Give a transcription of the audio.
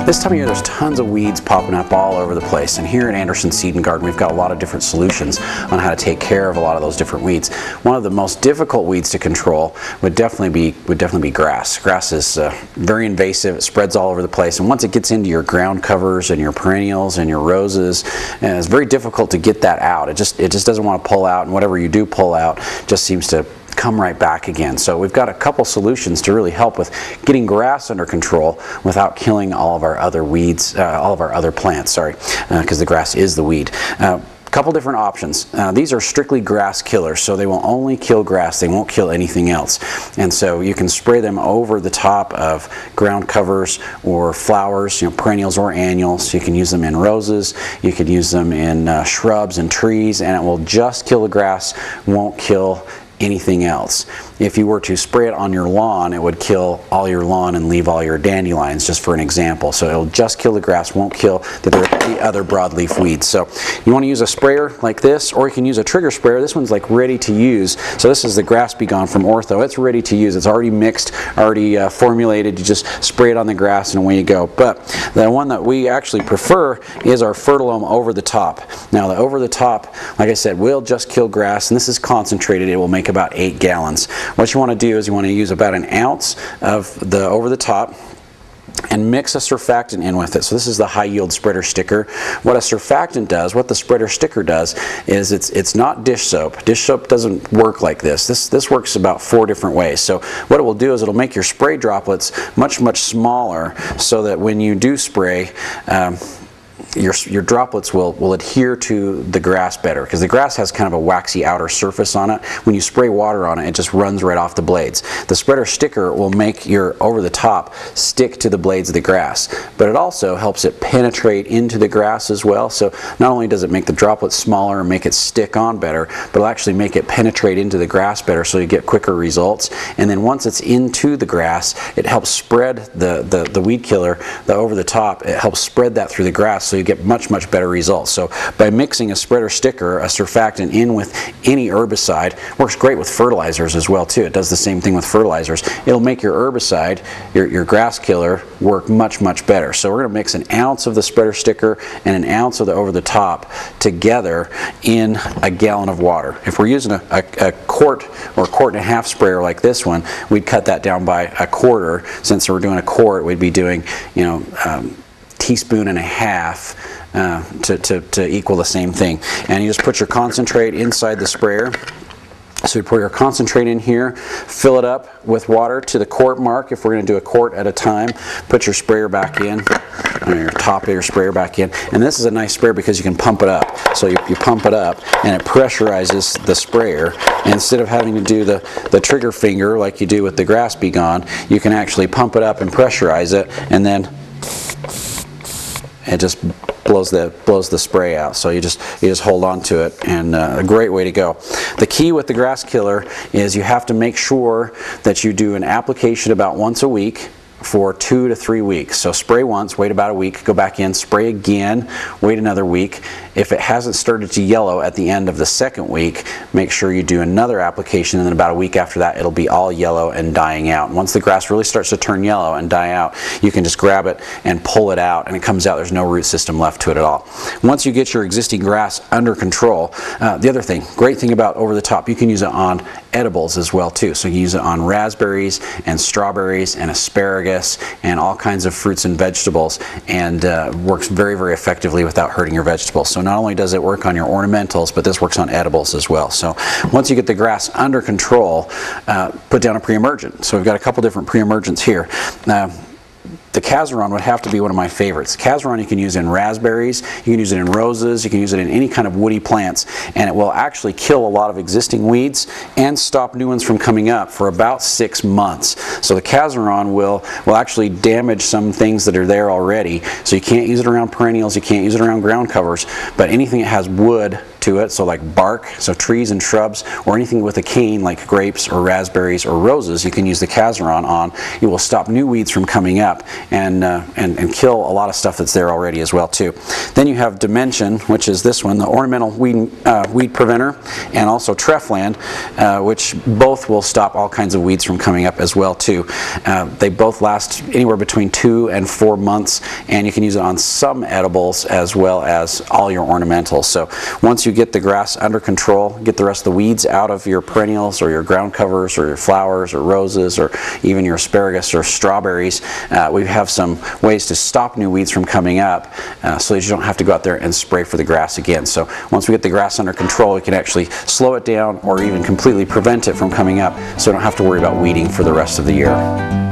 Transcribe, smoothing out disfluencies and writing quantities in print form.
This time of year there's tons of weeds popping up all over the place, and here at Anderson Seed and Garden we've got a lot of different solutions on how to take care of a lot of those different weeds. One of the most difficult weeds to control would definitely be grass. Grass is very invasive, it spreads all over the place, and once it gets into your ground covers and your perennials and your roses, it's very difficult to get that out. It just doesn't want to pull out, and whatever you do pull out just seems to come right back again. So we've got a couple solutions to really help with getting grass under control without killing all of our other weeds, all of our other plants, sorry, because the grass is the weed. Couple different options. These are strictly grass killers, so they will only kill grass, they won't kill anything else. And so you can spray them over the top of ground covers or flowers, perennials or annuals. You can use them in roses, you could use them in shrubs and trees, and it will just kill the grass, won't kill anything else. If you were to spray it on your lawn, it would kill all your lawn and leave all your dandelions, just for an example. So it'll just kill the grass, won't kill the other broadleaf weeds. So you want to use a sprayer like this, or you can use a trigger sprayer. This one's like ready to use. So this is the Grass Be Gone from Ortho. It's ready to use. It's already mixed, already formulated. You just spray it on the grass and away you go. But the one that we actually prefer is our Fertilome Over the Top. Now the Over the Top, like I said, will just kill grass, and this is concentrated. It will make about 8 gallons. What you want to do is you want to use about an ounce of the Over the Top and mix a surfactant in with it. So this is the high yield spreader sticker. What a surfactant does, what the spreader sticker does, is it's not dish soap. Dish soap doesn't work like this. This works about 4 different ways. So what it will do is it'll make your spray droplets much smaller, so that when you do spray, your droplets will adhere to the grass better, because the grass has kind of a waxy outer surface on it. When you spray water on it, it just runs right off the blades. The spreader sticker will make your over the top stick to the blades of the grass, but it also helps it penetrate into the grass as well. So not only does it make the droplets smaller and make it stick on better, but it'll actually make it penetrate into the grass better, so you get quicker results. And then once it's into the grass, it helps spread the weed killer, the over the top, it helps spread that through the grass, so you get much better results. So by mixing a spreader sticker, a surfactant, in with any herbicide, works great with fertilizers as well too. It does the same thing with fertilizers. It'll make your herbicide, your grass killer, work much better. So we're going to mix an ounce of the spreader sticker and an ounce of the Over the Top together in a gallon of water. If we're using a quart or quart and a half sprayer like this one, we'd cut that down by a quarter. Since we're doing a quart, we'd be doing, teaspoon and a half to equal the same thing. And you just put your concentrate inside the sprayer. So you pour your concentrate in here, fill it up with water to the quart mark. If we're going to do a quart at a time, put your sprayer back in, or your top of your sprayer back in. And this is a nice sprayer because you can pump it up. So you pump it up and it pressurizes the sprayer. And instead of having to do the trigger finger like you do with the Grass Be Gone, you can actually pump it up and pressurize it, and then it just blows the spray out. So you just hold on to it, and a great way to go. The key with the grass killer is you have to make sure that you do an application about once a week for 2 to 3 weeks. So spray once, wait about a week, go back in, spray again, wait another week. If it hasn't started to yellow at the end of the second week, make sure you do another application, and then about a week after that it'll be all yellow and dying out. Once the grass really starts to turn yellow and die out, you can just grab it and pull it out, and it comes out. There's no root system left to it at all. Once you get your existing grass under control, the other thing, great thing about Over the Top, you can use it on edibles as well too. So you can use it on raspberries and strawberries and asparagus and all kinds of fruits and vegetables, and works very effectively without hurting your vegetables. So not only does it work on your ornamentals, but this works on edibles as well. So once you get the grass under control, put down a pre-emergent. So we've got a couple different pre-emergents here. The Cazeron would have to be one of my favorites. Cazeron you can use in raspberries, you can use it in roses, you can use it in any kind of woody plants, and it will actually kill a lot of existing weeds and stop new ones from coming up for about 6 months. So the Cazeron will actually damage some things that are there already. So you can't use it around perennials, you can't use it around ground covers, but anything that has wood to it, so like bark, so trees and shrubs, or anything with a cane like grapes or raspberries or roses, you can use the Cazeron on. It will stop new weeds from coming up and kill a lot of stuff that's there already as well too. Then you have Dimension, which is this one, the ornamental weed preventer, and also Trefland, which both will stop all kinds of weeds from coming up as well too. They both last anywhere between 2 and 4 months, and you can use it on some edibles as well as all your ornamentals. So once you get the grass under control, get the rest of the weeds out of your perennials or your ground covers or your flowers or roses or even your asparagus or strawberries, we have some ways to stop new weeds from coming up so that you don't have to go out there and spray for the grass again. So once we get the grass under control, we can actually slow it down or even completely prevent it from coming up, so we don't have to worry about weeding for the rest of the year.